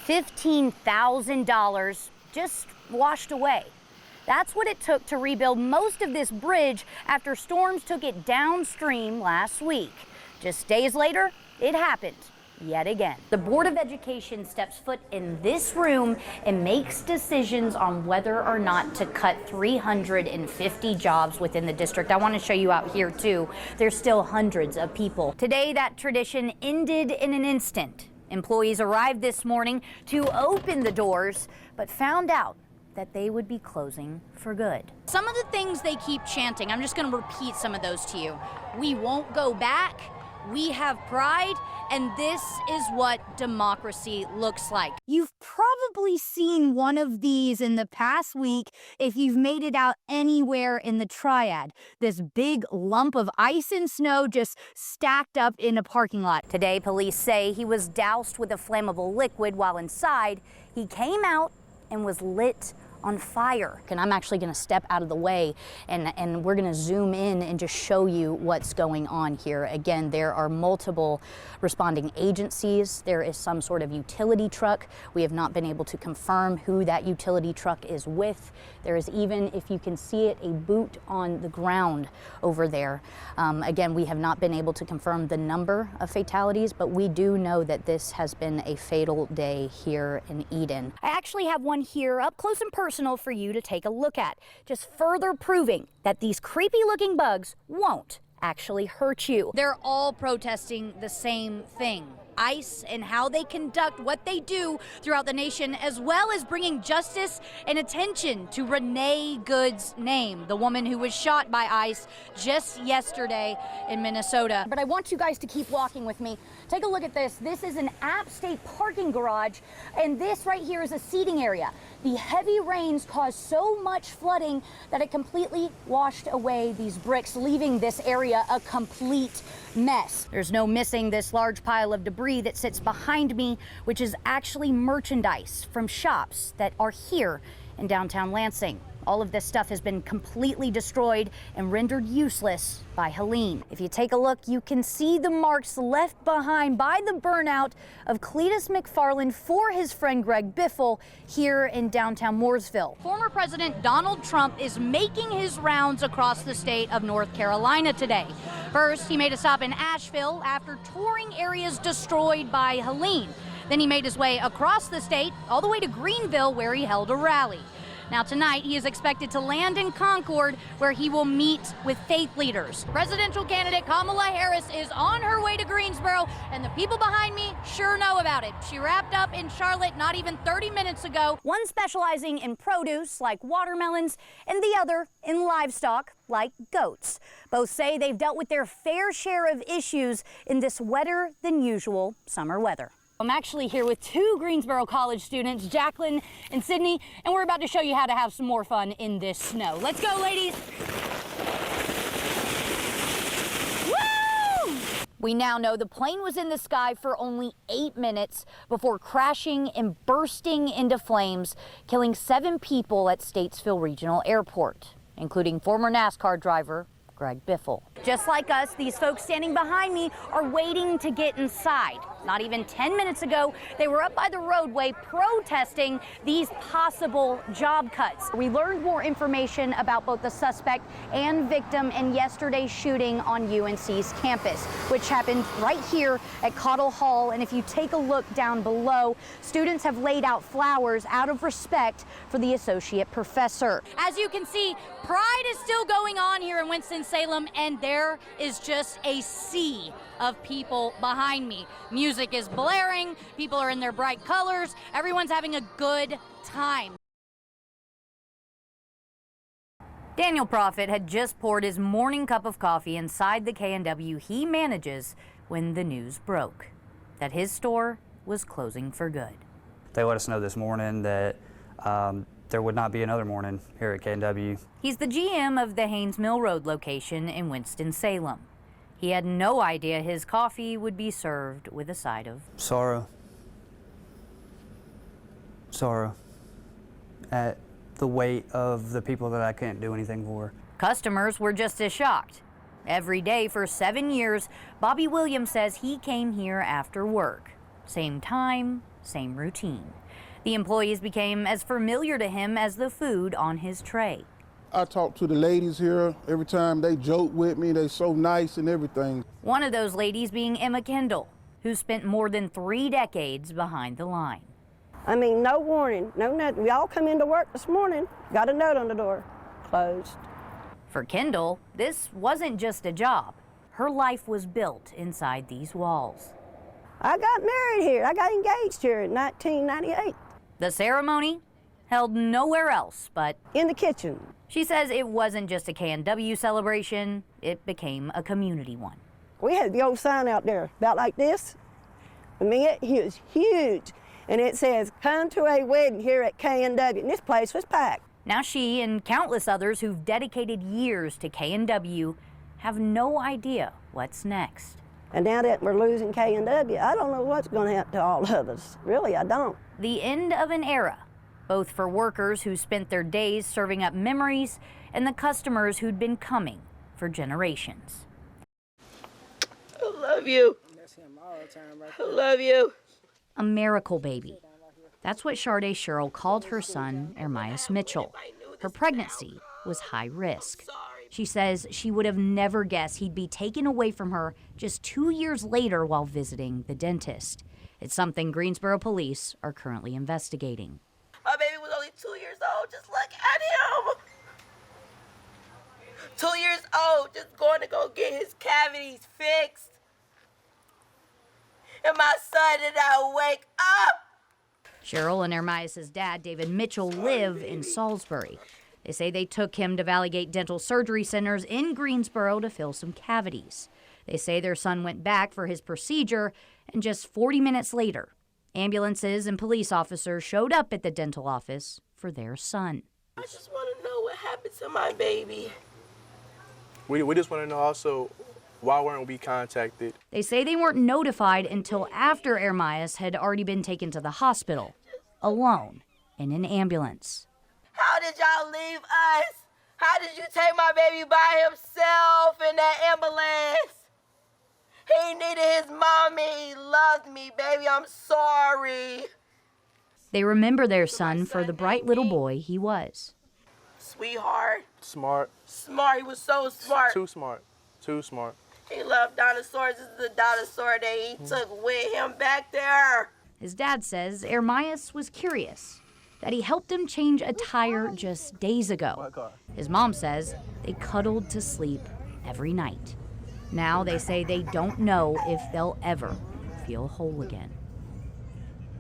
$15,000 just washed away. That's what it took to rebuild most of this bridge after storms took it downstream last week. Just days later, it happened yet again. The Board of Education steps foot in this room and makes decisions on whether or not to cut 350 jobs within the district. I want to show you out here too. There's still hundreds of people. Today, that tradition ended in an instant. Employees arrived this morning to open the doors, but found out that they would be closing for good. Some of the things they keep chanting, I'm just going to repeat some of those to you. We won't go back. We have pride, and this is what democracy looks like. You've probably seen one of these in the past week if you've made it out anywhere in the Triad. This big lump of ice and snow just stacked up in a parking lot. Today, police say he was doused with a flammable liquid while inside. He came out and was lit on fire. And I'm actually gonna step out of the way and we're gonna zoom in and just show you what's going on here. Again, there are multiple responding agencies. There is some sort of utility truck. We have not been able to confirm who that utility truck is with. There is even, if you can see it, a boot on the ground over there. Again, we have not been able to confirm the number of fatalities, but we do know that this has been a fatal day here in Eden. I actually have one here up close and personal for you to take a look at, just further proving that these creepy looking bugs won't actually hurt you. They're all protesting the same thing. ICE and how they conduct what they do throughout the nation, as well as bringing justice and attention to Renee Good's name, the woman who was shot by ICE just yesterday in Minnesota. But I want you guys to keep walking with me. Take a look at this. This is an App State parking garage, and this right here is a seating area. The heavy rains caused so much flooding that it completely washed away these bricks, leaving this area a complete mess. There's no missing this large pile of debris that sits behind me, which is actually merchandise from shops that are here in downtown Lansing. All of this stuff has been completely destroyed and rendered useless by Helene. If you take a look, you can see the marks left behind by the burnout of Cletus McFarland for his friend Greg Biffle here in downtown Mooresville. Former President Donald Trump is making his rounds across the state of North Carolina today. First, he made a stop in Asheville after touring areas destroyed by Helene. Then he made his way across the state all the way to Greenville, where he held a rally. Now tonight, he is expected to land in Concord, where he will meet with faith leaders. Presidential candidate Kamala Harris is on her way to Greensboro, and the people behind me sure know about it. She wrapped up in Charlotte not even 30 minutes ago. One specializing in produce, like watermelons, and the other in livestock, like goats. Both say they've dealt with their fair share of issues in this wetter than usual summer weather. I'm actually here with two Greensboro College students, Jacqueline and Sydney, and we're about to show you how to have some more fun in this snow. Let's go, ladies. Woo! We now know the plane was in the sky for only 8 minutes before crashing and bursting into flames, killing 7 people at Statesville Regional Airport, including former NASCAR driver Greg Biffle. Just like us, these folks standing behind me are waiting to get inside. Not even 10 minutes ago, they were up by the roadway protesting these possible job cuts. We learned more information about both the suspect and victim in yesterday's shooting on UNC's campus, which happened right here at Cottle Hall. And if you take a look down below, students have laid out flowers out of respect for the associate professor. As you can see, pride is still going on here in Winston-Salem, and there is just a sea of people behind me. Music is blaring, people are in their bright colors, everyone's having a good time. Daniel Profit had just poured his morning cup of coffee inside the K&W he manages when the news broke that his store was closing for good. They let us know this morning that there would not be another morning here at K&W. He's the GM of the Haynes Mill Road location in Winston-Salem. He had no idea his coffee would be served with a side of sorrow. Sorrow at the weight of the people that I can't do anything for. Customers were just as shocked. Every day for 7 years, Bobby Williams says he came here after work, Same time, same routine. The employees became as familiar to him as the food on his tray. I talk to the ladies here every time. They joke with me. They're so nice and everything. One of those ladies being Emma Kendall, who spent more than 3 decades behind the line. I mean, no warning, no nothing. We all come into work this morning, got a note on the door, closed. For Kendall, this wasn't just a job. Her life was built inside these walls. I got married here. I got engaged here in 1998. The ceremony held nowhere else but in the kitchen. She says it wasn't just a KNW celebration, it became a community one. We had the old sign out there, about like this. I mean, it was huge. And it says, come to a wedding here at KNW. And this place was packed. Now she and countless others who've dedicated years to KNW have no idea what's next. And now that we're losing KNW, I don't know what's going to happen to all of us. Really, I don't. The end of an era, both for workers who spent their days serving up memories and the customers who'd been coming for generations. I love you. I love you. A miracle baby. That's what Sharday Sherrill called her son, Ermias Mitchell. Her pregnancy was high risk. She says she would have never guessed he'd be taken away from her just 2 years later while visiting the dentist. It's something Greensboro police are currently investigating. My baby was only 2 years old. Just look at him. 2 years old, just going to go get his cavities fixed. And my son did not wake up. Cheryl and Ermias' dad, David Mitchell, live in Salisbury. They say they took him to Vallegate Dental Surgery Centers in Greensboro to fill some cavities. They say their son went back for his procedure, and just 40 minutes later, ambulances and police officers showed up at the dental office for their son. I just want to know what happened to my baby. We just want to know also, why weren't we contacted? They say they weren't notified until after Ermias had already been taken to the hospital, alone, in an ambulance. How did y'all leave us? How did you take my baby by himself in that ambulance? He needed his mommy. He loved me, baby. I'm sorry. They remember their son for the bright little boy he was. Sweetheart. Smart. Smart. He was so smart. Too smart. Too smart. He loved dinosaurs. This is the dinosaur that he took with him back there. His dad says Ermias was curious, that he helped him change a tire just days ago. His mom says they cuddled to sleep every night. Now they say they don't know if they'll ever feel whole again.